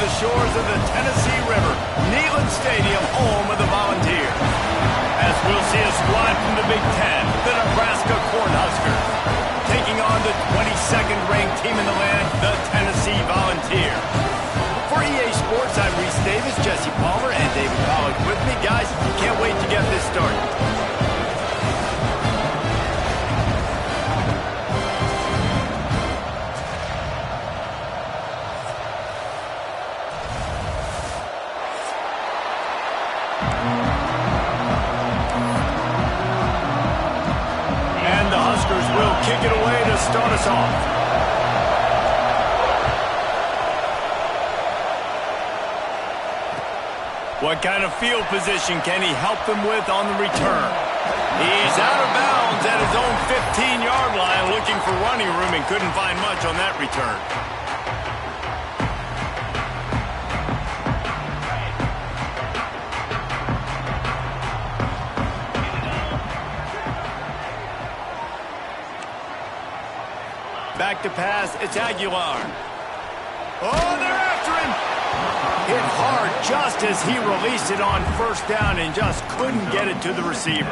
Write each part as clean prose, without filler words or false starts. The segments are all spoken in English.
the shores of the Tennessee River, Neyland Stadium, home of the Volunteers. As we'll see a squad from the Big Ten, the Nebraska Cornhuskers, taking on the 22nd ranked team in the land, the Tennessee Volunteers. For EA Sports, I'm Reese Davis, Jesse Palmer, and David Pollack with me. Guys, can't wait to get this started. Kick it away to start us off. What kind of field position can he help them with on the return? He's out of bounds at his own 15-yard line, looking for running room and couldn't find much on that return. Back to pass, it's Aguilar. Oh, they're after him! Hit hard just as he released it on first down and just couldn't get it to the receiver.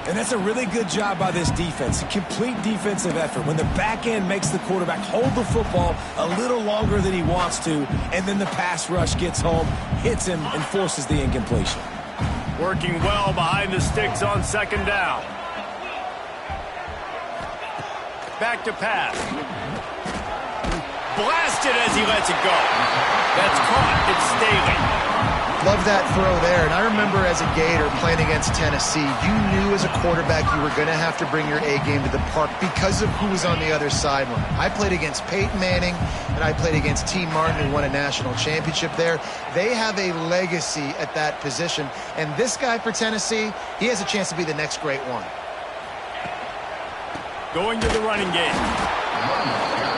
And that's a really good job by this defense. A complete defensive effort. When the back end makes the quarterback hold the football a little longer than he wants to, and then the pass rush gets home, hits him, and forces the incompletion. Working well behind the sticks on second down. Back to pass. Blasted as he lets it go. That's caught. It's Staley. Love that throw there. And I remember as a Gator playing against Tennessee, you knew as a quarterback you were going to have to bring your A game to the park because of who was on the other sideline. I played against Peyton Manning, and I played against T. Martin, who won a national championship there. They have a legacy at that position. And this guy for Tennessee, he has a chance to be the next great one. Going to the running game.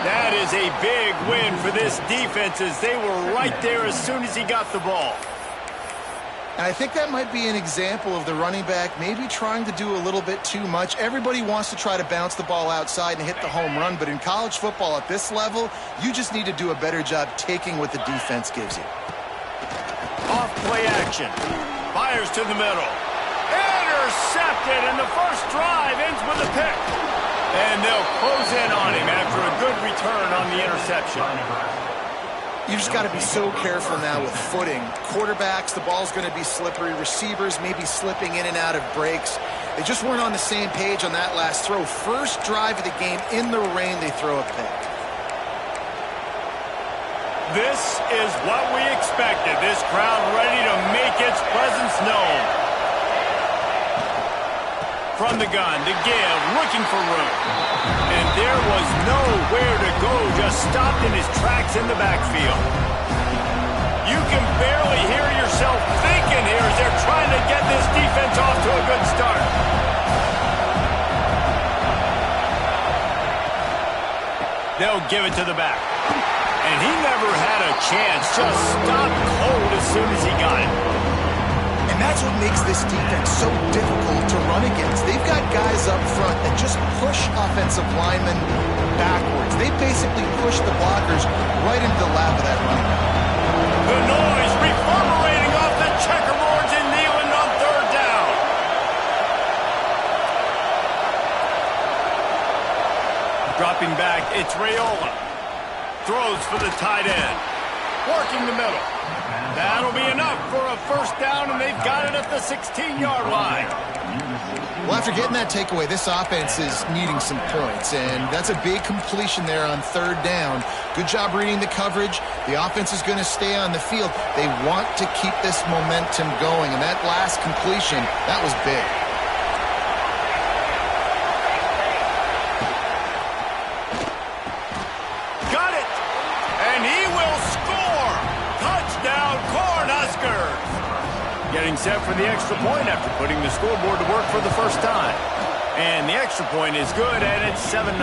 That is a big win for this defense as they were right there as soon as he got the ball. And I think that might be an example of the running back maybe trying to do a little bit too much. Everybody wants to try to bounce the ball outside and hit the home run, but in college football at this level, you just need to do a better job taking what the defense gives you. Off play action. Fires to the middle. Intercepted, and the first drive ends with a pick. And they'll close in on him after a good return on the interception. You just got to be so careful now with footing. Quarterbacks, the ball's going to be slippery. Receivers maybe slipping in and out of breaks. They just weren't on the same page on that last throw. First drive of the game, in the rain, they throw a pick. This is what we expected. This crowd ready to make its presence known. From the gun to give, looking for room. And there was nowhere to go, just stopped in his tracks in the backfield. You can barely hear yourself thinking here as they're trying to get this defense off to a good start. They'll give it to the back. And he never had a chance, just stopped cold as soon as he got it. And that's what makes this defense so difficult to run against. They've got guys up front that just push offensive linemen backwards. They basically push the blockers right into the lap of that running back. The noise reverberating off the checkerboards in Neyland on third down. Dropping back, it's Raiola. Throws for the tight end. Working the middle. That'll be enough for a first down, and they've got it at the 16-yard line. Well, after getting that takeaway, this offense is needing some points, and that's a big completion there on third down. Good job reading the coverage. The offense is going to stay on the field. They want to keep this momentum going, and that last completion, that was big. Got it! And he will score! Touchdown, Cornhuskers! Getting set for the extra point after putting the scoreboard to work for the first time. And the extra point is good, and it's 7-0.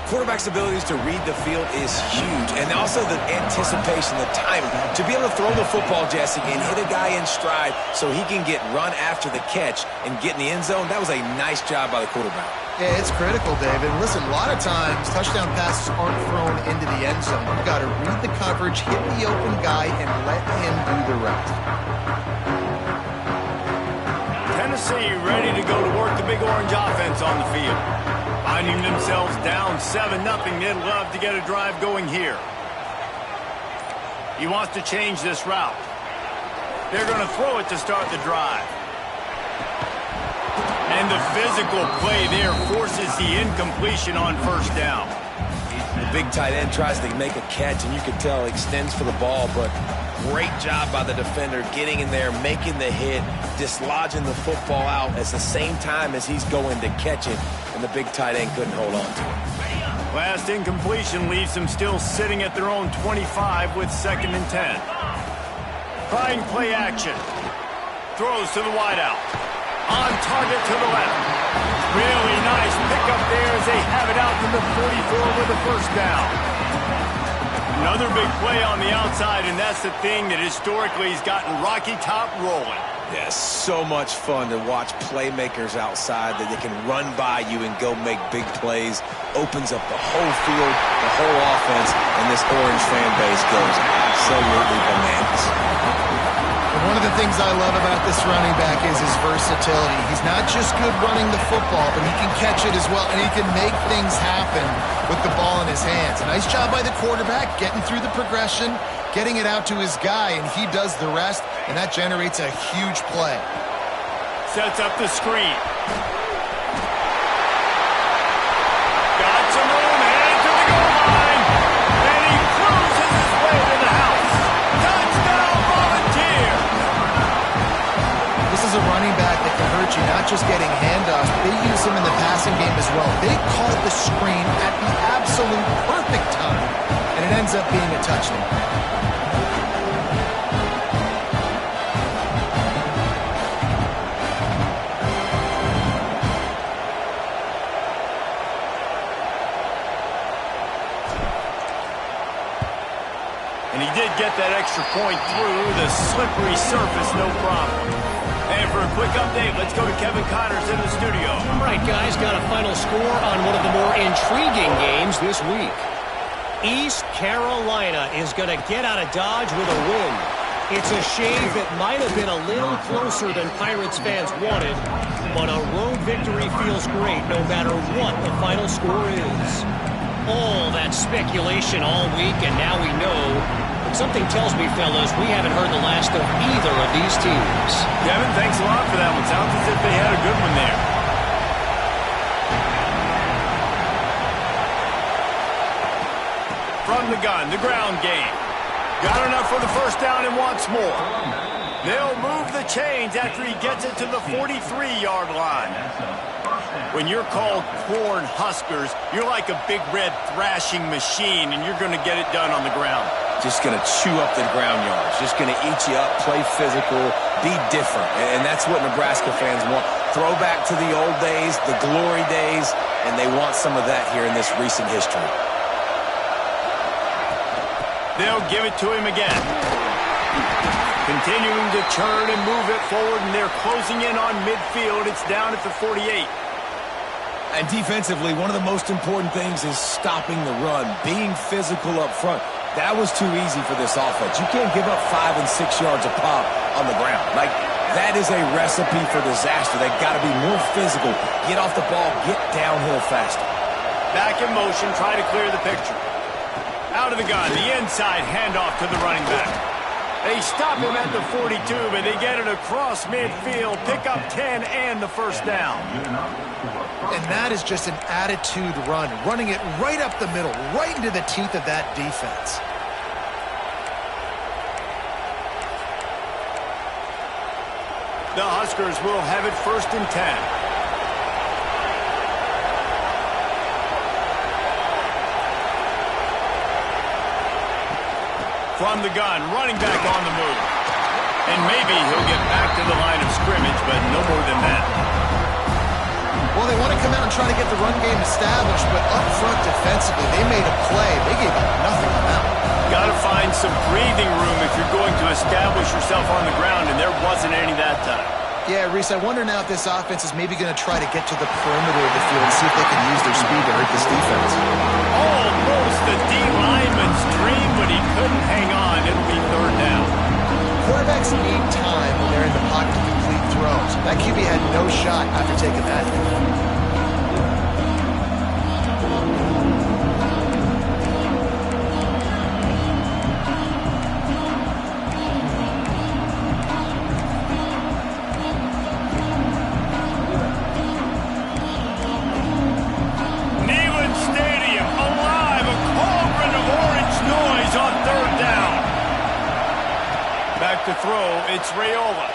Quarterback's abilities to read the field is huge, and also the anticipation, the timing. To be able to throw the football, Jesse, and hit a guy in stride so he can get run after the catch and get in the end zone, that was a nice job by the quarterback. Yeah, it's critical, David. Listen, a lot of times touchdown passes aren't thrown into the end zone. You've got to read the coverage, hit the open guy, and let him do the rest. Tennessee ready to go to work the Big Orange offense on the field. Finding themselves down 7-0, they'd love to get a drive going here. He wants to change this route. They're going to throw it to start the drive. And the physical play there forces the incompletion on first down. The big tight end tries to make a catch, and you can tell extends for the ball, but great job by the defender getting in there, making the hit, dislodging the football out at the same time as he's going to catch it, and the big tight end couldn't hold on to it. Last incompletion leaves them still sitting at their own 25 with 2nd and 10. Trying play action. Throws to the wideout. On target to the left. Really nice pickup there as they have it out to the 44 with a first down. Another big play on the outside, and that's the thing that historically has gotten Rocky Top rolling. Yeah, so much fun to watch playmakers outside that they can run by you and go make big plays. Opens up the whole field, the whole offense, and this Orange fan base goes absolutely bananas. And one of the things I love about this running back is his versatility. He's not just good running the football, but he can catch it as well, and he can make things happen with the ball in his hands. A nice job by the quarterback, getting through the progression, getting it out to his guy, and he does the rest, and that generates a huge play. Sets up the screen. Got some room, headed to the goal line, and he cruises his way to the house. Touchdown, Volunteer! This is a running back that can hurt you, not just getting handoffs, but they use him in the passing game as well. They call the screen at the absolute perfect time, and it ends up being a touchdown. And he did get that extra point through the slippery surface, no problem. And for a quick update, let's go to Kevin Connors in the studio. All right, guys, got a final score on one of the more intriguing games this week. East Carolina is going to get out of Dodge with a win. It's a shave that might have been a little closer than Pirates fans wanted, but a road victory feels great no matter what the final score is. All that speculation all week, and now we know. But something tells me, fellas, we haven't heard the last of either of these teams. Kevin, thanks a lot for that one. Sounds as if they had a good one there. From the gun, the ground game. Got enough for the first down and wants more. They'll move the chains after he gets it to the 43-yard line. When you're called corn huskers, you're like a big red thrashing machine, and you're going to get it done on the ground. Just going to chew up the ground yards. Just going to eat you up, play physical, be different. And that's what Nebraska fans want. Throwback to the old days, the glory days, and they want some of that here in this recent history. They'll give it to him again. Continuing to turn and move it forward, and they're closing in on midfield. It's down at the 48. And defensively, one of the most important things is stopping the run, being physical up front. That was too easy for this offense. You can't give up 5 and 6 yards a pop on the ground. Like, that is a recipe for disaster. They've got to be more physical, get off the ball, get downhill faster. Back in motion, try to clear the picture. Out of the gun, the inside handoff to the running back. They stop him at the 42, but they get it across midfield, pick up 10 and the first down. And that is just an attitude run, running it right up the middle, right into the teeth of that defense. The Huskers will have it 1st and 10. From the gun, running back on the move. And maybe he'll get back to the line of scrimmage, but no more than that. Well, they want to come out and try to get the run game established, but up front defensively, they made a play. They gave up nothing on that one. Got to find some breathing room if you're going to establish yourself on the ground, and there wasn't any that time. Yeah, Reese, I wonder now if this offense is maybe going to try to get to the perimeter of the field and see if they can use their speed to hurt this defense. Almost the D-lineman's dream, but he couldn't hang on. It'll be third down. Quarterbacks need time when they're in the pocket to complete throws. That QB had no shot after taking that hit. To throw, it's Raiola.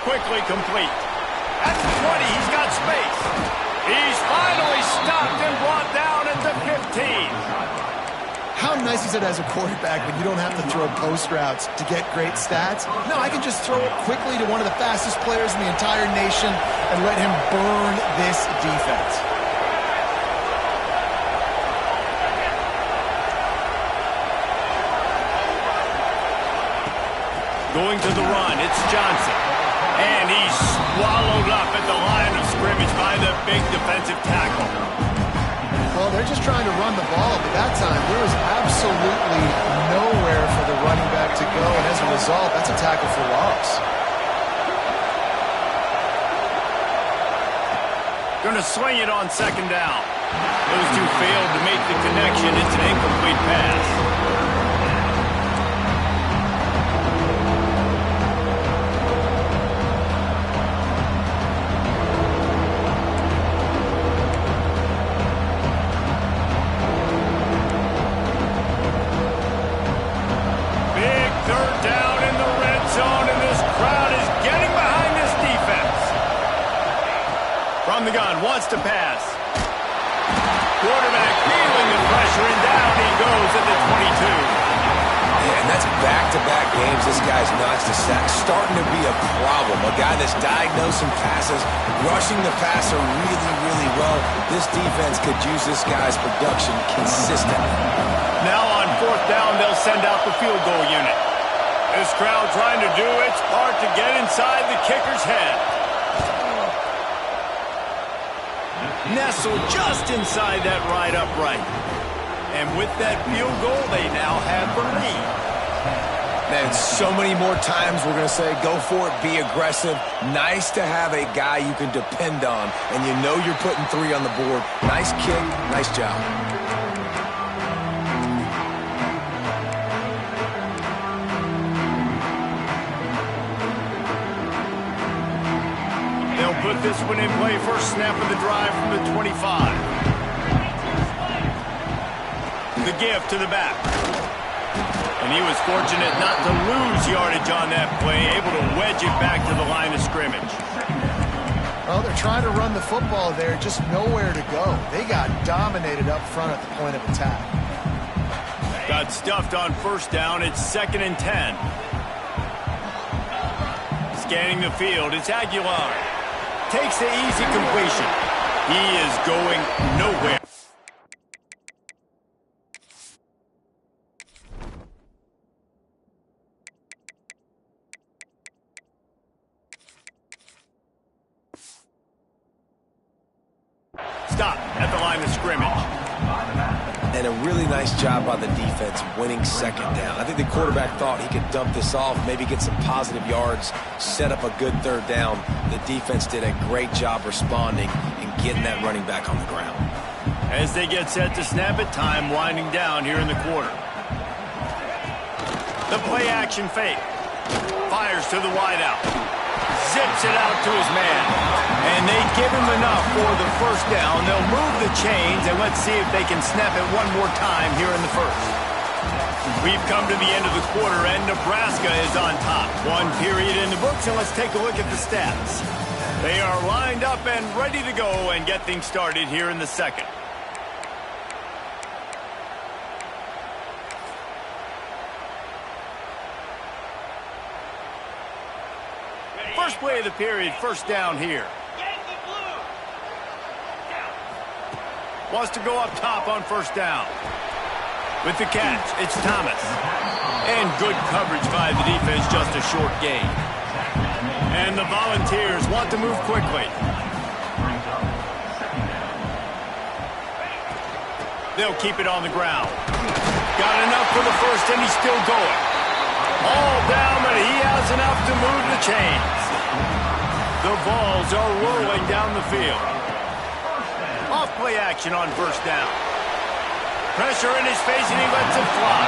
Quickly complete. At the 20, he's got space. He's finally stopped and brought down at the 15. How nice is it as a quarterback when you don't have to throw post routes to get great stats? No, I can just throw it quickly to one of the fastest players in the entire nation and let him burn this defense. Going to the run, it's Johnson. And he's swallowed up at the line of scrimmage by the big defensive tackle. Well, they're just trying to run the ball, but that time there was absolutely nowhere for the running back to go, and as a result, that's a tackle for loss. Going to swing it on second down. Those two failed to make the connection. It's an incomplete pass. The gun wants to pass. Quarterback feeling the pressure, and down he goes at the 22. Yeah, and that's back-to-back games this guy's notched a sack. Starting to be a problem. A guy that's diagnosing passes, rushing the passer really, really well. This defense could use this guy's production consistently. Now on fourth down, they'll send out the field goal unit. This crowd trying to do its part to get inside the kicker's head. Nestled just inside that right upright. And with that field goal, they now have the lead. Man, so many more times we're going to say, go for it, be aggressive. Nice to have a guy you can depend on, and you know you're putting 3 on the board. Nice kick, nice job. Put this one in play. First snap of the drive from the 25. The give to the back. And he was fortunate not to lose yardage on that play, able to wedge it back to the line of scrimmage. Well, they're trying to run the football there, just nowhere to go. They got dominated up front at the point of attack. Got stuffed on first down. It's 2nd and 10. Scanning the field, it's Aguilar. Takes the easy completion. He is going nowhere. Stop at the line of scrimmage. And a really nice job by the defense winning second down. I think the quarterback thought he could dump this off, maybe get some positive yards, set up a good third down. The defense did a great job responding and getting that running back on the ground. As they get set to snap it, time winding down here in the quarter. The play action fake. Fires to the wideout. Zips it out to his man. And they give him enough for the first down. They'll move the chains, and let's see if they can snap it one more time here in the first. We've come to the end of the quarter, and Nebraska is on top. One period in the books, and let's take a look at the stats. They are lined up and ready to go and get things started here in the second. First play of the period, first down here. Wants to go up top on first down. With the catch, it's Thomas. And good coverage by the defense, just a short gain. And the Volunteers want to move quickly. They'll keep it on the ground. Got enough for the first, and he's still going. All down, but he has enough to move the chains. The Vols are rolling down the field. Off play action on first down. Pressure in his face, and he lets it fly.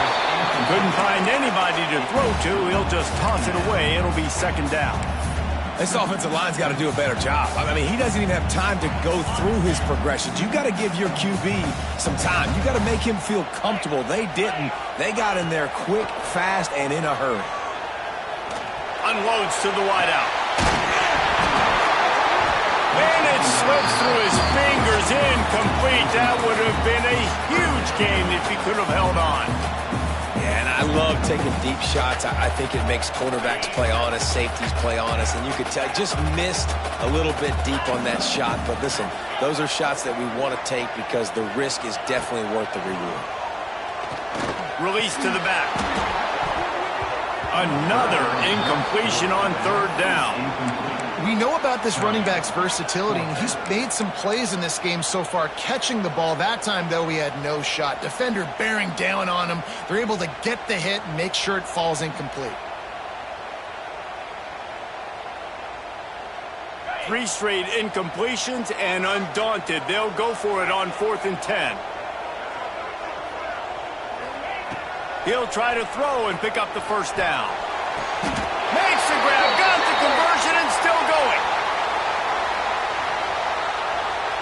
Couldn't find anybody to throw to. He'll just toss it away. It'll be second down. This offensive line's got to do a better job. I mean, he doesn't even have time to go through his progressions. You got to give your QB some time. You got to make him feel comfortable. They didn't. They got in there quick, fast, and in a hurry. Unloads to the wideout. And it slips through his fingers, incomplete. That would have been a huge game if he could have held on. Yeah, and I love taking deep shots. I think it makes quarterbacks play honest, safeties play honest, and you could tell just missed a little bit deep on that shot. But listen, those are shots that we want to take because the risk is definitely worth the reward. Release to the back. Another incompletion on third down. We know about this running back's versatility, and he's made some plays in this game so far, catching the ball. That time, though, he had no shot. Defender bearing down on him. They're able to get the hit and make sure it falls incomplete. 3 straight incompletions, and undaunted, they'll go for it on 4th and 10. He'll try to throw and pick up the first down. Makes the grab, got the conversion, and still going.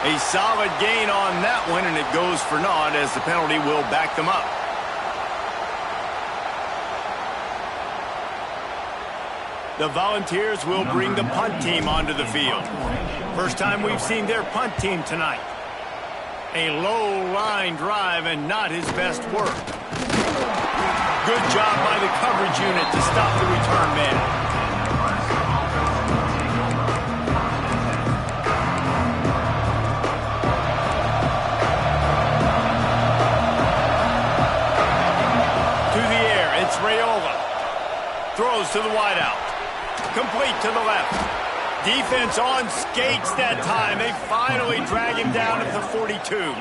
A solid gain on that one, and it goes for naught as the penalty will back them up. The Volunteers will bring the punt team onto the field. First time we've seen their punt team tonight. A low line drive and not his best work. Good job by the coverage unit to stop the return man. To the air, it's Raiola. Throws to the wideout. Complete to the left. Defense on skates that time. They finally drag him down at the 42.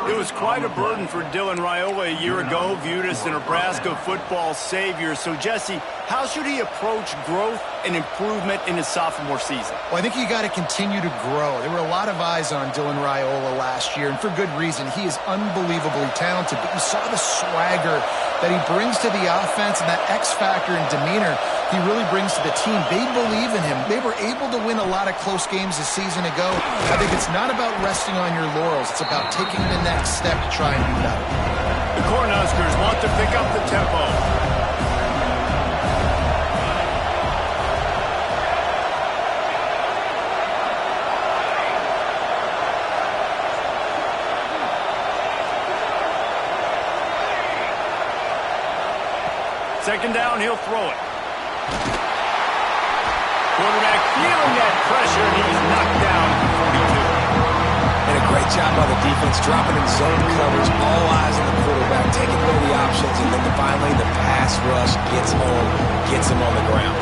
It was quite a burden for Dylan Raiola a year ago, viewed as the Nebraska football savior. So, Jesse, how should he approach growth and improvement in his sophomore season? Well, I think you got to continue to grow. There were a lot of eyes on Dylan Raiola last year, and for good reason. He is unbelievably talented, but you saw the swagger that he brings to the offense and that X factor and demeanor he really brings to the team. They believe in him. They were able to win a lot of close games a season ago. I think it's not about resting on your laurels. It's about taking the next step to try and be better. The Cornhuskers want to pick up the tempo. Second down, he'll throw it. Quarterback feeling that pressure, and he's knocked down at the 42. And a great job by the defense, dropping in zone coverage, all eyes on the quarterback, taking away the options, and then finally the pass rush gets him on the ground.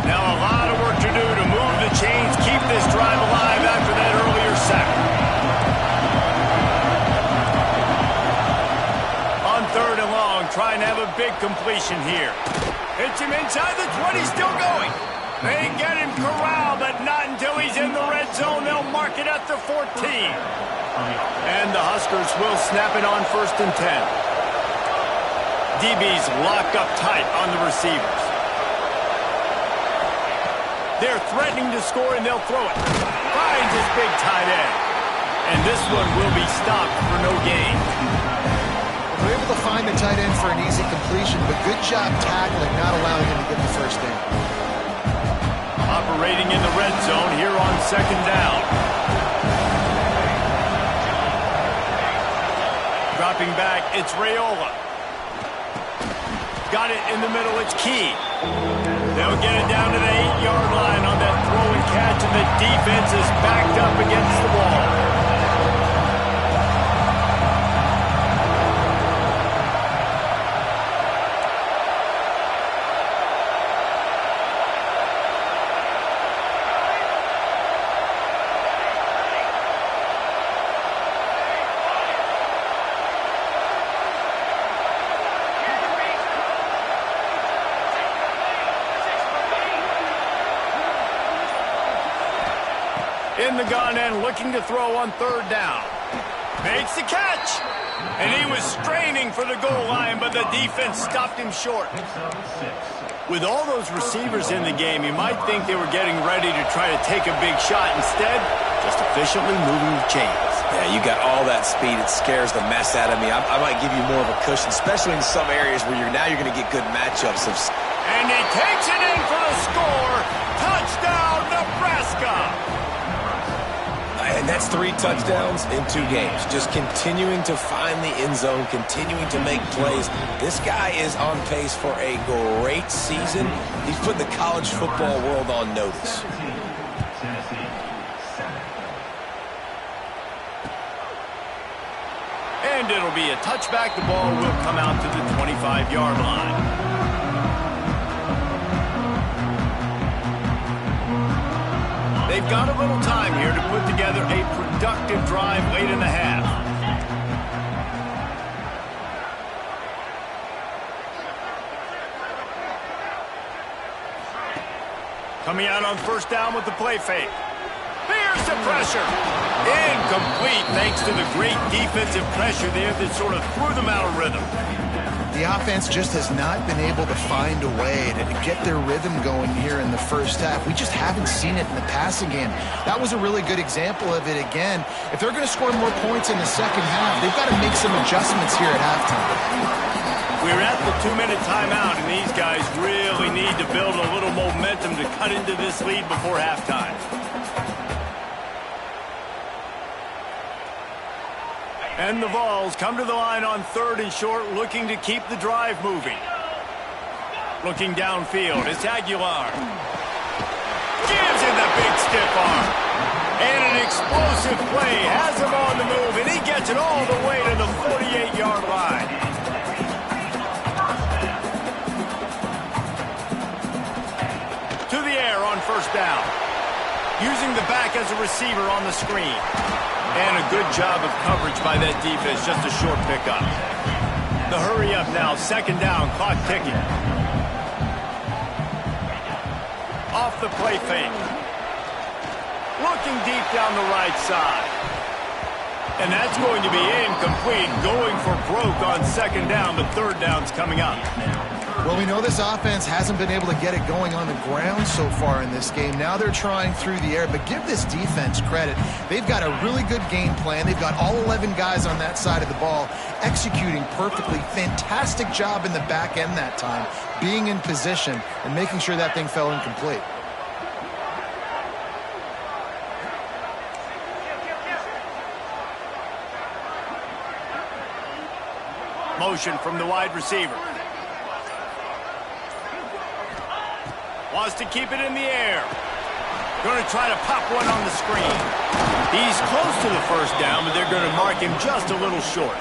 Now a lot of work to do to move the chains, keep this drive alive after that earlier sack. Third and long, trying to have a big completion here. Hits him inside the 20, still going. They get him corralled, but not until he's in the red zone. They'll mark it at the 14. And the Huskers will snap it on 1st and 10. DBs locked up tight on the receivers. They're threatening to score, and they'll throw it. Finds his big tight end. And this one will be stopped for no gain. They're able to find the tight end for an easy completion, but good job tackling, not allowing him to get the first down. Operating in the red zone here on second down. Dropping back, it's Raiola. Got it in the middle, it's Key. They'll get it down to the 8-yard line on that throw and catch, and the defense is backed up against the wall. In the gun and looking to throw on third down. Makes the catch. And he was straining for the goal line, but the defense stopped him short. With all those receivers in the game, you might think they were getting ready to try to take a big shot. Instead, just efficiently moving the chains. Yeah, you got all that speed. It scares the mess out of me. I might give you more of a cushion, especially in some areas where you're going to get good matchups. And he takes it in for the score. Touchdown, Nebraska. And that's 3 touchdowns in 2 games. Just continuing to find the end zone, continuing to make plays. This guy is on pace for a great season. He's put the college football world on notice. And it'll be a touchback. The ball will come out to the 25-yard line. They've got a little time here to put together a productive drive late in the half. Coming out on first down with the play fake. Here's the pressure. Incomplete thanks to the great defensive pressure there that sort of threw them out of rhythm. The offense just has not been able to find a way to get their rhythm going here in the first half. We just haven't seen it in the passing game. That was a really good example of it again. If they're going to score more points in the second half, they've got to make some adjustments here at halftime. We're at the 2-minute timeout, and these guys really need to build a little momentum to cut into this lead before halftime. And the Vols come to the line on 3rd and short, looking to keep the drive moving. Looking downfield, it's Aguilar. Gives him the big stiff arm. And an explosive play has him on the move, and he gets it all the way to the 48-yard line. To the air on first down. Using the back as a receiver on the screen. And a good job of coverage by that defense, just a short pickup. The hurry up now, second down, clock ticking. Off the play fake. Looking deep down the right side. And that's going to be incomplete, going for broke on second down, but third down's coming up. Well, we know this offense hasn't been able to get it going on the ground so far in this game. Now they're trying through the air, but give this defense credit. They've got a really good game plan. They've got all 11 guys on that side of the ball executing perfectly. Fantastic job in the back end that time, being in position and making sure that thing fell incomplete. Motion from the wide receiver. Wants to keep it in the air. Going to try to pop one on the screen. He's close to the first down, but they're going to mark him just a little short.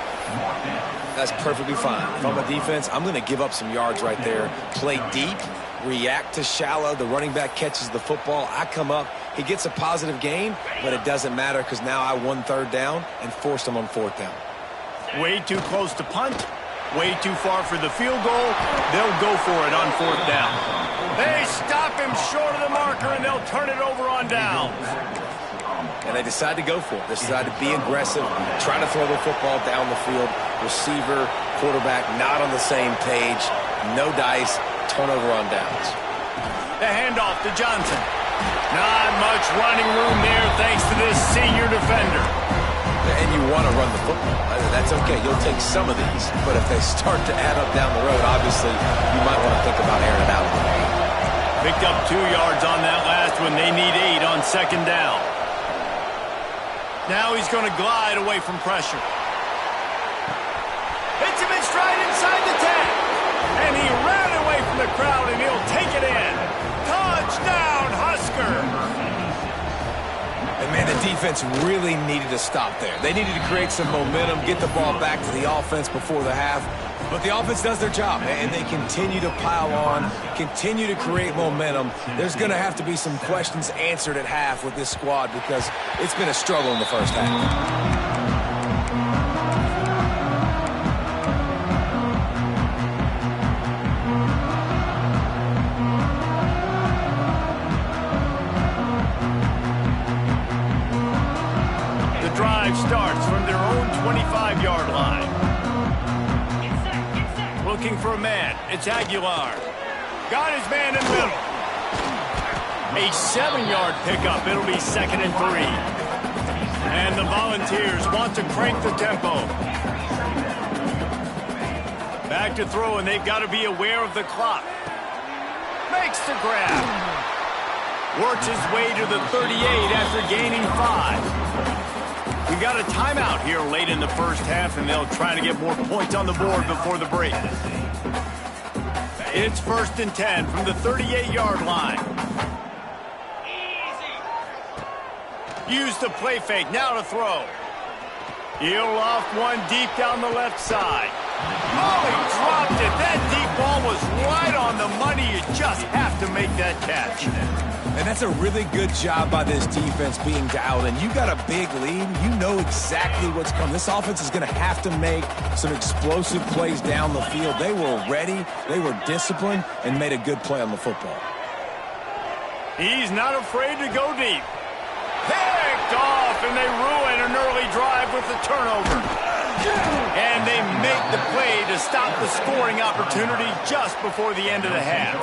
That's perfectly fine. If I'm a defense, I'm going to give up some yards right there. Play deep, react to shallow. The running back catches the football. I come up. He gets a positive gain, but it doesn't matter because now I won third down and forced him on fourth down. Way too close to punt. Way too far for the field goal. They'll go for it on fourth down. They stop him short of the marker, and they'll turn it over on downs. And they decide to go for it. They decide to be aggressive, try to throw the football down the field. Receiver, quarterback, not on the same page. No dice, turnover on downs. The handoff to Johnson. Not much running room there thanks to this senior defender. And you want to run the football. That's okay. You'll take some of these. But if they start to add up down the road, obviously, you might want to think about airing it out. Picked up 2 yards on that last one. They need 8 on second down. Now he's going to glide away from pressure. Hits him in stride inside the 10. And he ran away from the crowd, and he'll take And the defense really needed to stop there. They needed to create some momentum, get the ball back to the offense before the half. But the offense does their job, and they continue to pile on, continue to create momentum. There's going to have to be some questions answered at half with this squad because it's been a struggle in the first half. Starts from their own 25-yard line. Looking for a man. It's Aguilar. Got his man in the middle. A 7-yard pickup. It'll be 2nd and 3. And the Volunteers want to crank the tempo. Back to throw, and they've got to be aware of the clock. Makes the grab. Works his way to the 38 after gaining 5. We got a timeout here late in the first half, and they'll try to get more points on the board before the break. It's 1st and 10 from the 38-yard line. Use the play fake, now to throw. He'll off one deep down the left side. Oh, he dropped it. That deep ball was right on the money. You just have to make that catch. And that's a really good job by this defense being dialed in. You got a big lead. You know exactly what's coming. This offense is going to have to make some explosive plays down the field. They were ready, they were disciplined, and made a good play on the football. He's not afraid to go deep. Picked off, and they ruin an early drive with the turnover. And they make the play to stop the scoring opportunity just before the end of the half.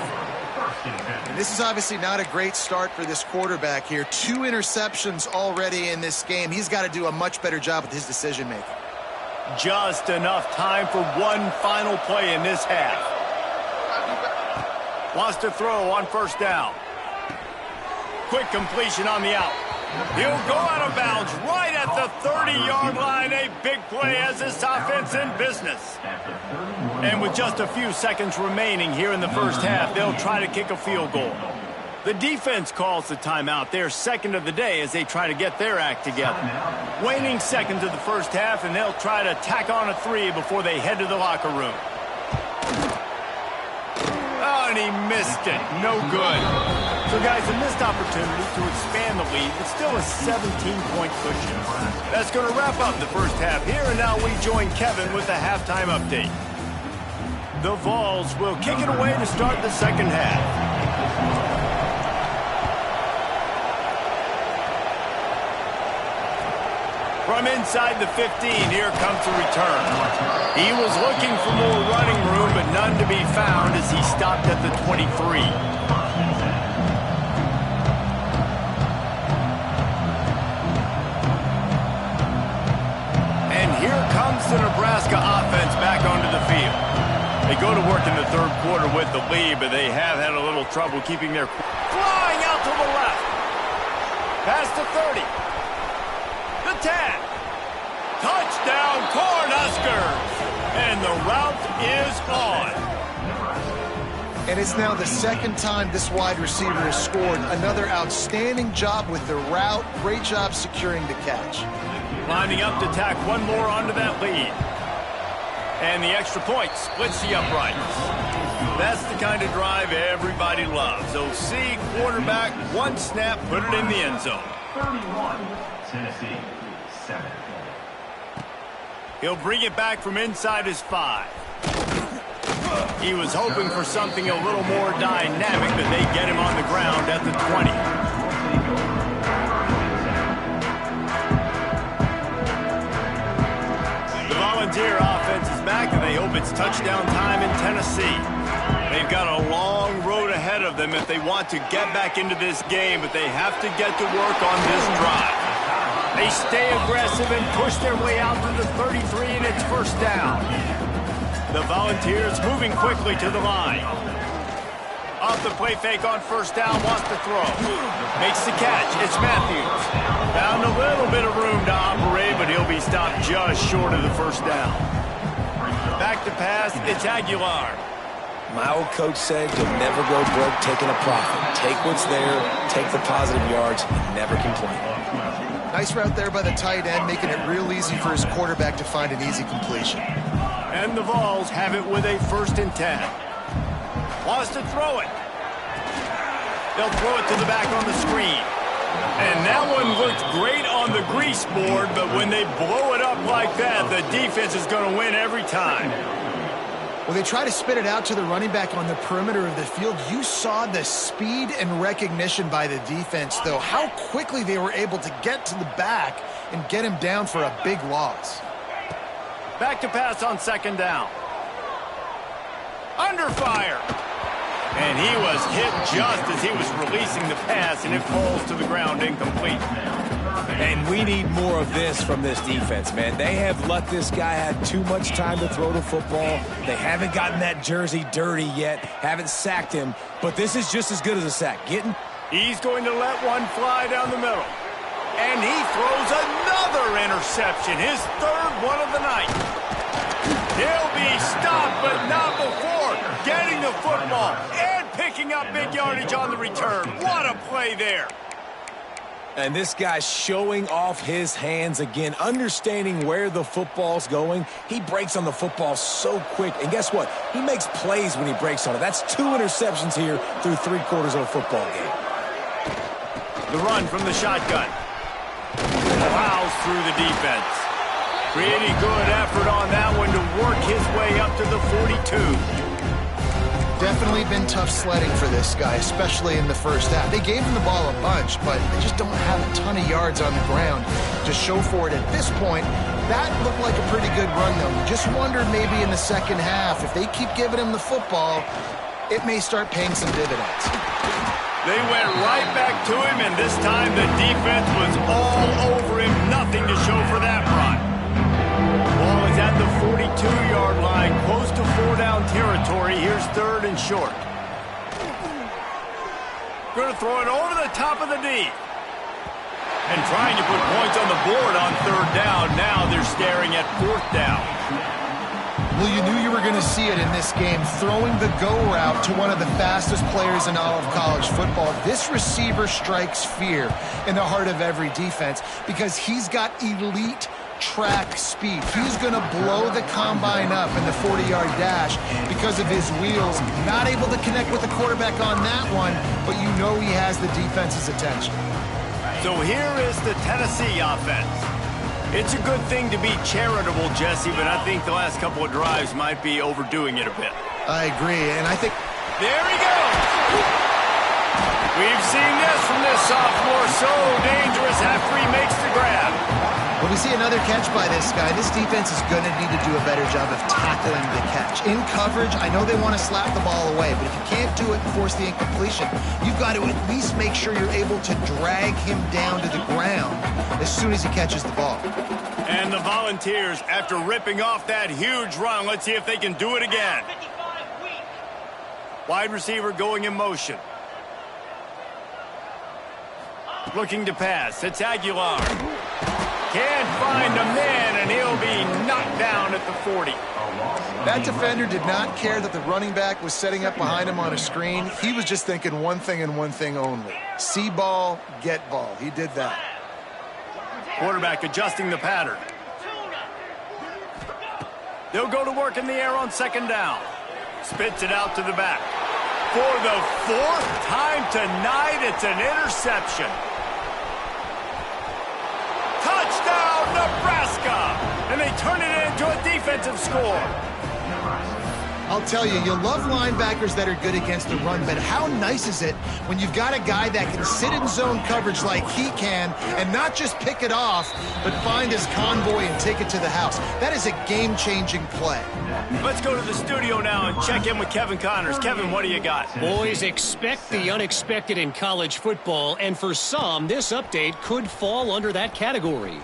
This is obviously not a great start for this quarterback here. 2 interceptions already in this game. He's got to do a much better job with his decision-making. Just enough time for one final play in this half. Wants to throw on 1st down. Quick completion on the out. He'll go out of bounds right at the 30-yard line. A big play as this offense in business. And with just a few seconds remaining here in the first half, they'll try to kick a field goal. The defense calls the timeout. Their 2nd of the day as they try to get their act together. Waning seconds of the first half, and they'll try to tack on a 3 before they head to the locker room. Oh, and he missed it. No good. So, guys, a missed opportunity to expand the lead, but still a 17-point cushion. That's going to wrap up the first half here, and now we join Kevin with the halftime update. The Vols will kick it away to start the second half. From inside the 15, here comes the return. He was looking for more running room, but none to be found as he stopped at the 23. And here comes the Nebraska offense back onto the field. They go to work in the 3rd quarter with the lead, but they have had a little trouble keeping their... Flying out to the left. Past the 30. The 10. Touchdown, Cornhuskers. And the route is on. And it's now the 2nd time this wide receiver has scored. Another outstanding job with the route. Great job securing the catch. Lining up to tack one more onto that lead. And the extra point splits the uprights. That's the kind of drive everybody loves. OC, quarterback, one snap, put it in the end zone. 31, Tennessee, 7. He'll bring it back from inside his 5. He was hoping for something a little more dynamic, but they get him on the ground at the 20. The Volunteer offense is back, and they hope it's touchdown time in Tennessee. They've got a long road ahead of them if they want to get back into this game, but they have to get to work on this drive. They stay aggressive and push their way out to the 33, and it's 1st down. The Volunteers moving quickly to the line. Off the play fake on 1st down, wants to throw. Makes the catch. It's Matthews. Found a little bit of room to operate, but he'll be stopped just short of the 1st down. Back to pass, it's Aguilar. My old coach said you'll never go broke taking a profit. Take what's there, take the positive yards, and never complain. Nice route there by the tight end, making it real easy for his quarterback to find an easy completion. And the Vols have it with a 1st and 10. Wants to throw it. They'll throw it to the back on the screen. And that one looked great on the grease board, but when they blow it up like that, the defense is going to win every time. When they try to spit it out to the running back on the perimeter of the field, you saw the speed and recognition by the defense, though, how quickly they were able to get to the back and get him down for a big loss. Back to pass on 2nd down. Under fire. And he was hit just as he was releasing the pass, and it falls to the ground incomplete. And we need more of this from this defense, man. They have let this guy have too much time to throw the football. They haven't gotten that jersey dirty yet, haven't sacked him, but this is just as good as a sack. He's going to let one fly down the middle. And he throws another interception, his 3rd one of the night. He'll be stopped, but not before getting the football and picking up big yardage on the return. What a play there. And this guy's showing off his hands again, understanding where the football's going. He breaks on the football so quick. And guess what? He makes plays when he breaks on it. That's 2 interceptions here through 3/4 of a football game. The run from the shotgun. Plows through the defense. Pretty good effort on that one to work his way up to the 42. Definitely been tough sledding for this guy, especially in the first half. They gave him the ball a bunch, but they just don't have a ton of yards on the ground to show for it at this point. That looked like a pretty good run, though. Just wondered maybe in the second half, if they keep giving him the football, it may start paying some dividends. They went right back to him, and this time the defense was all over him. Nothing to show for that run. Ball is at the 42-yard line, close to 4-down territory. Here's 3rd and short. Going to throw it over the top of the D. And trying to put points on the board on 3rd down. Now they're staring at 4th down. Well, you knew you were going to see it in this game, throwing the go route to one of the fastest players in all of college football. This receiver strikes fear in the heart of every defense because he's got elite track speed. He's going to blow the combine up in the 40-yard dash because of his wheels. Not able to connect with the quarterback on that one, but you know he has the defense's attention. So here is the Tennessee offense. It's a good thing to be charitable, Jesse, but I think the last couple of drives might be overdoing it a bit. I agree, and I think... There he goes! We've seen this from this sophomore, so dangerous after he makes the grab. When we see another catch by this guy, this defense is going to need to do a better job of tackling the catch. In coverage, I know they want to slap the ball away, but if you can't do it and force the incompletion, you've got to at least make sure you're able to drag him down to the ground as soon as he catches the ball. And the Volunteers, after ripping off that huge run, let's see if they can do it again. Wide receiver going in motion. Looking to pass. It's Aguilar. Can't find a man, and he'll be knocked down at the 40. That defender did not care that the running back was setting up behind him on a screen. He was just thinking one thing and one thing only. See ball, get ball. He did that. Quarterback adjusting the pattern. They'll go to work in the air on 2nd down. Spits it out to the back. For the 4th time tonight, it's an interception. Touchdown, Nebraska! And they turn it into a defensive score. I'll tell you, you love linebackers that are good against the run, but how nice is it when you've got a guy that can sit in zone coverage like he can and not just pick it off, but find his convoy and take it to the house. That is a game-changing play. Let's go to the studio now and check in with Kevin Connors. Kevin, what do you got? Boys, expect the unexpected in college football, and for some, this update could fall under that category.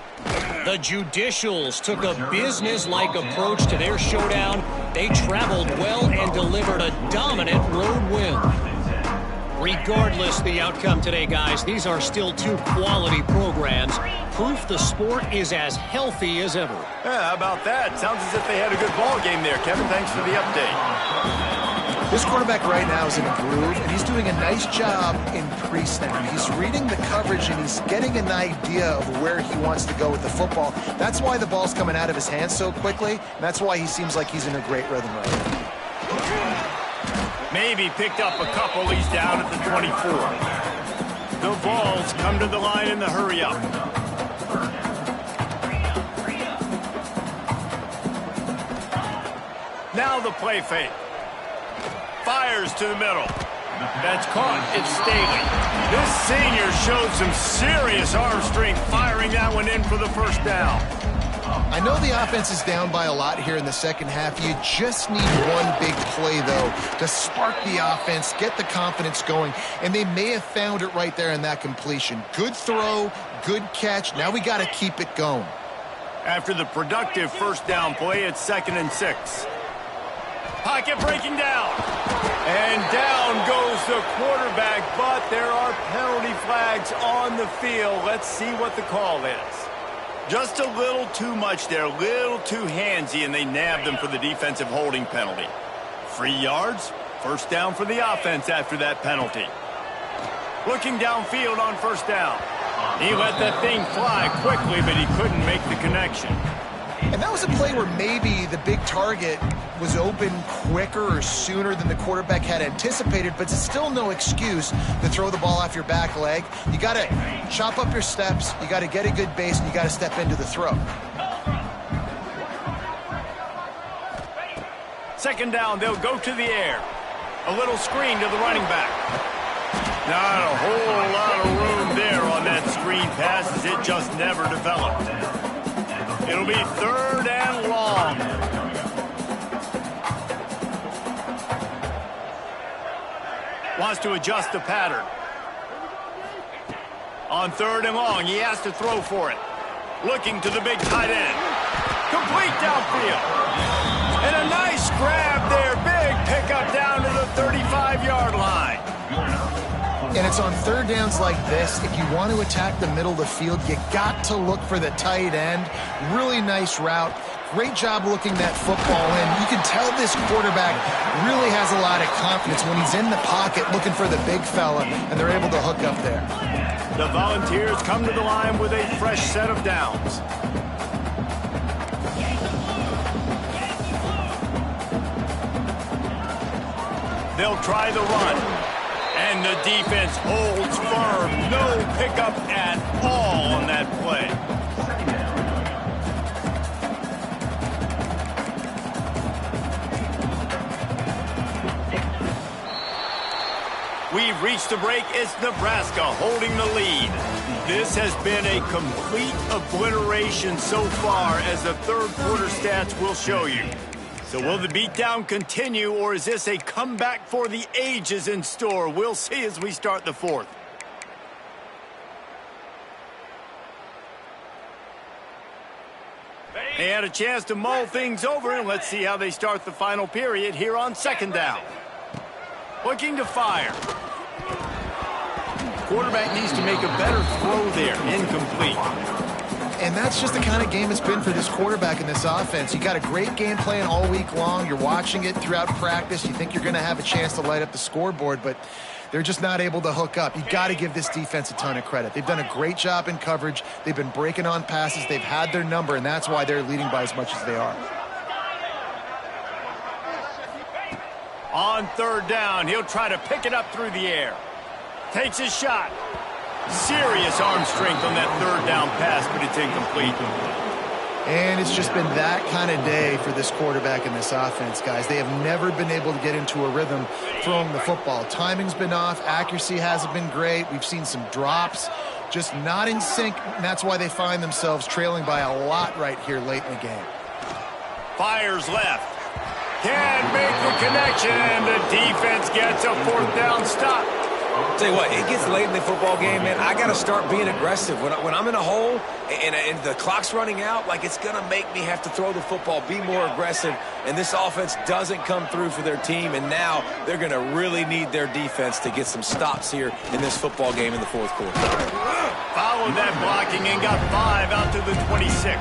The Judicials took a business-like approach to their showdown. They traveled well and delivered a dominant road win. Regardless the outcome today, guys, these are still 2 quality programs. Proof the sport is as healthy as ever. Yeah, how about that? Sounds as if they had a good ball game there. Kevin, thanks for the update. This quarterback right now is in a groove, and he's doing a nice job in pre-snap. He's reading the coverage, and he's getting an idea of where he wants to go with the football. That's why the ball's coming out of his hands so quickly, and that's why he seems like he's in a great rhythm right now. Maybe picked up a couple. He's down at the 24. The Vols come to the line in the hurry-up. Now the play fake. Fires to the middle. That's caught. It's Staley. This senior showed some serious arm strength firing that one in for the first down. I know the offense is down by a lot here in the second half. You just need one big play, though, to spark the offense, get the confidence going, and they may have found it right there in that completion. Good throw, good catch. Now we got to keep it going. After the productive first down play, it's 2nd and 6. Pocket breaking down. And down goes the quarterback, but there are penalty flags on the field. Let's see what the call is. Just a little too much there, a little too handsy, and they nabbed him for the defensive holding penalty. 3 yards, first down for the offense after that penalty. Looking downfield on first down. He let that thing fly quickly, but he couldn't make the connection. And that was a play where maybe the big target was open quicker or sooner than the quarterback had anticipated, but it's still no excuse to throw the ball off your back leg. You got to chop up your steps, you got to get a good base, and you got to step into the throw. Second down, they'll go to the air. A little screen to the running back. Not a whole lot of room there on that screen pass, as it just never developed. It'll be 3rd and long. Wants to adjust the pattern. On 3rd and long, he has to throw for it. Looking to the big tight end. Complete downfield. And a nice grab there. Big pickup down to the 35-yard line. And it's on 3rd downs like this. If you want to attack the middle of the field, you got to look for the tight end. Really nice route. Great job looking that football in. You can tell this quarterback really has a lot of confidence when he's in the pocket looking for the big fella, and they're able to hook up there. The Volunteers come to the line with a fresh set of downs. They'll try the run. And the defense holds firm. No pickup at all on that play. We've reached the break. It's Nebraska holding the lead. This has been a complete obliteration so far, as the third quarter stats will show you. So will the beatdown continue, or is this a comeback for the ages in store? We'll see as we start the fourth. They had a chance to mull things over, and let's see how they start the final period here on 2nd down. Looking to fire. Quarterback needs to make a better throw there. Incomplete. And that's just the kind of game it's been for this quarterback in this offense. You got a great game plan all week long. You're watching it throughout practice. You think you're going to have a chance to light up the scoreboard, but they're just not able to hook up. You got to give this defense a ton of credit. They've done a great job in coverage. They've been breaking on passes. They've had their number, and that's why they're leading by as much as they are. On 3rd down, he'll try to pick it up through the air. Takes his shot. Serious arm strength on that 3rd down pass, but it's incomplete. And it's just been that kind of day for this quarterback in this offense, guys. They have never been able to get into a rhythm throwing the football. Timing's been off. Accuracy hasn't been great. We've seen some drops, just not in sync, and that's why they find themselves trailing by a lot right here late in the game. Fires left. Can't make the connection, and the defense gets a 4th down stop. Tell you what, it gets late in the football game, man. I got to start being aggressive. When I'm in a hole and the clock's running out, like, it's going to make me have to throw the football, be more aggressive, and this offense doesn't come through for their team, and now they're going to really need their defense to get some stops here in this football game in the 4th quarter. Followed that blocking and got 5 out to the 26.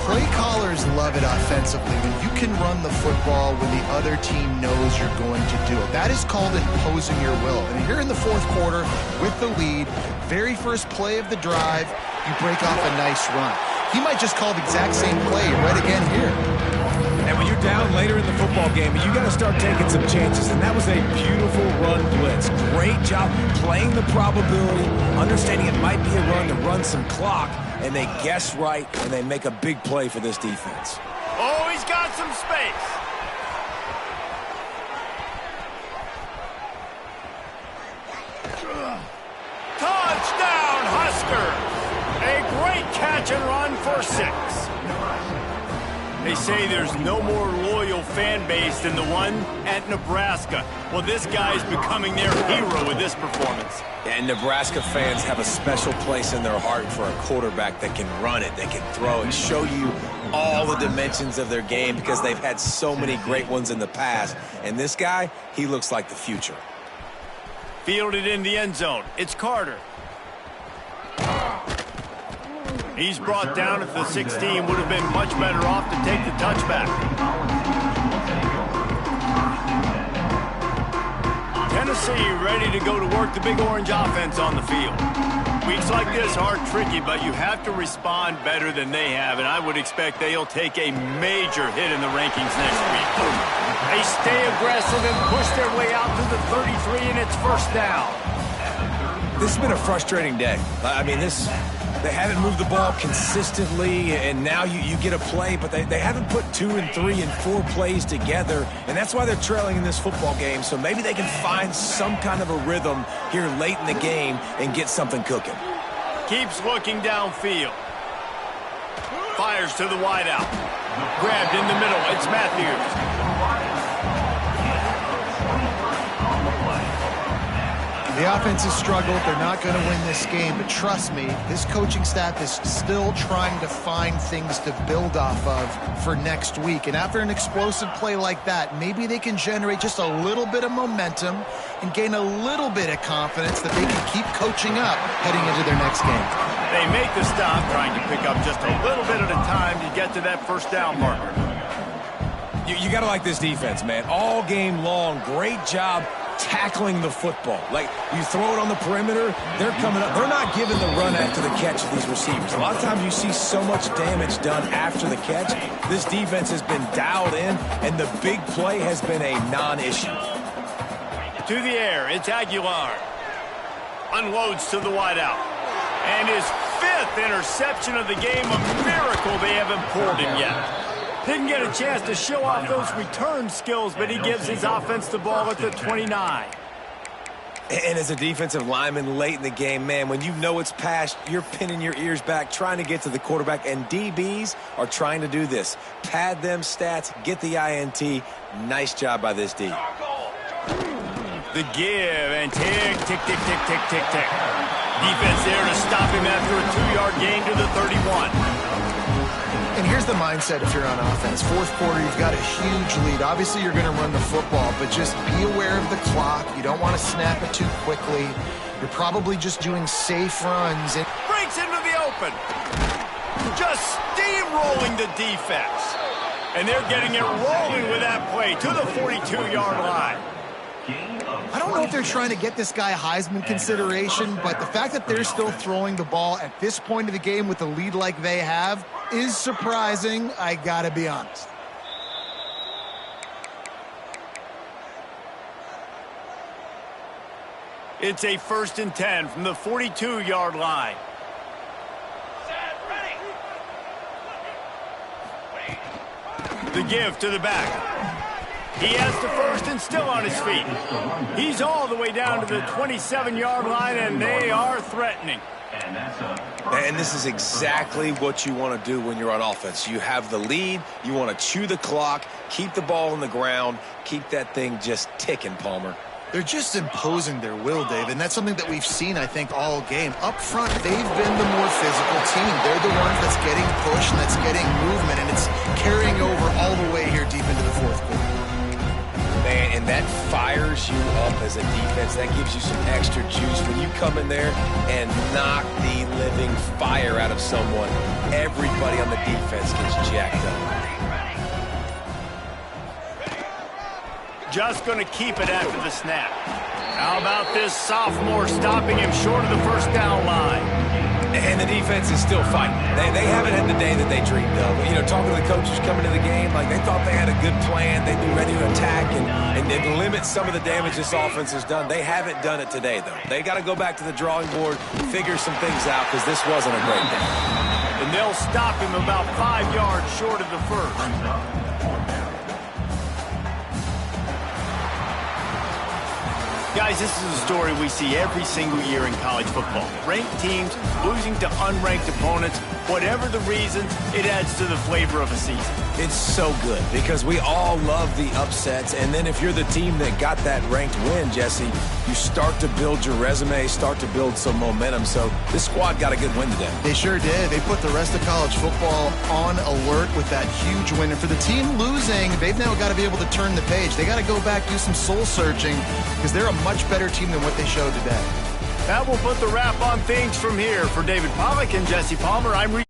Play callers love it offensively when you can run the football when the other team knows you're going to do it. That is called imposing your will. And here in the fourth quarter with the lead, very first play of the drive, you break off a nice run. He might just call the exact same play right again here. And when you're down later in the football game, you got to start taking some chances. And that was a beautiful run blitz. Great job playing the probability, understanding it might be a run to run some clock, and they guess right, and they make a big play for this defense. Oh, he's got some space. Touchdown, Huskers! A great catch and run for 6. They say there's no more loyal fan base than the one at Nebraska. Well, this guy's becoming their hero with this performance. And Nebraska fans have a special place in their heart for a quarterback that can run it, that can throw it, show you all the dimensions of their game because they've had so many great ones in the past. And this guy, he looks like the future. Fielded in the end zone. It's Carter. He's brought down at the 16. Would have been much better off to take the touchback. Tennessee ready to go to work the Big Orange offense on the field. Weeks like this are tricky, but you have to respond better than they have, and I would expect they'll take a major hit in the rankings next week. They stay aggressive and push their way out to the 33, and it's first down. This has been a frustrating day. I mean, they haven't moved the ball consistently, and now you get a play, but they haven't put 2 and 3 and 4 plays together, and that's why they're trailing in this football game. So maybe they can find some kind of a rhythm here late in the game and get something cooking. Keeps looking downfield. Fires to the wideout. Grabbed in the middle. It's Matthews. The offense has struggled. They're not going to win this game, but trust me, this coaching staff is still trying to find things to build off of for next week. And after an explosive play like that, maybe they can generate just a little bit of momentum and gain a little bit of confidence that they can keep coaching up heading into their next game. They make the stop, trying to pick up just a little bit at a time to get to that first down marker. You got to like this defense, man. All game long, great job tackling the football. Like, you throw it on the perimeter, they're coming up. They're not giving the run after the catch to these receivers. A lot of times you see so much damage done after the catch. This defense has been dialed in, and the big play has been a non-issue. To the air, it's Aguilar. Unloads to the wideout. And his 5th interception of the game, a miracle they haven't pulled him yet. Didn't get a chance to show off those return skills, but he gives his offense the ball at the 29. And as a defensive lineman late in the game, man, when you know it's past, you're pinning your ears back, trying to get to the quarterback, and DBs are trying to do this. Pad them stats, get the INT. Nice job by this D. The give, and tick, tick, tick, tick, tick, tick, tick. Defense there to stop him after a 2-yard gain to the 31. And here's the mindset if you're on offense. Fourth quarter, you've got a huge lead. Obviously, you're going to run the football, but just be aware of the clock. You don't want to snap it too quickly. You're probably just doing safe runs. And breaks into the open. Just steamrolling the defense. And they're getting it rolling with that play to the 42-yard line. I don't know if they're trying to get this guy Heisman consideration, but the fact that they're still throwing the ball at this point of the game with a lead like they have is surprising, I gotta be honest. It's a 1st and 10 from the 42-yard line. The give to the back. He has the first and still on his feet. He's all the way down to the 27-yard line, and they are threatening. And this is exactly what you want to do when you're on offense. You have the lead. You want to chew the clock, keep the ball on the ground, keep that thing just ticking, Palmer. They're just imposing their will, Dave, and that's something that we've seen, I think, all game. Up front, they've been the more physical team. They're the ones that's getting pushed and that's getting movement, and it's carrying over all the way here deep into the fourth quarter. Man, and that fires you up as a defense. That gives you some extra juice. When you come in there and knock the living fire out of someone, everybody on the defense gets jacked up. Just going to keep it after the snap. How about this sophomore stopping him short of the first down line? And the defense is still fighting. They haven't had the day that they dreamed of. You know, talking to the coaches coming to the game, like they thought they had a good plan. They'd be ready to attack and limit some of the damage this offense has done. They haven't done it today, though. They got to go back to the drawing board, figure some things out, because this wasn't a great day. And they'll stop him about 5 yards short of the first. Guys, this is a story we see every single year in college football. Ranked teams losing to unranked opponents. Whatever the reasons, it adds to the flavor of a season. It's so good because we all love the upsets. And then if you're the team that got that ranked win, Jesse, you start to build your resume, start to build some momentum. So this squad got a good win today. They sure did. They put the rest of college football on alert with that huge win. And for the team losing, they've now got to be able to turn the page. They got to go back, do some soul searching, because they're a much better team than what they showed today. That will put the wrap on things from here. For David Pollack and Jesse Palmer, I'm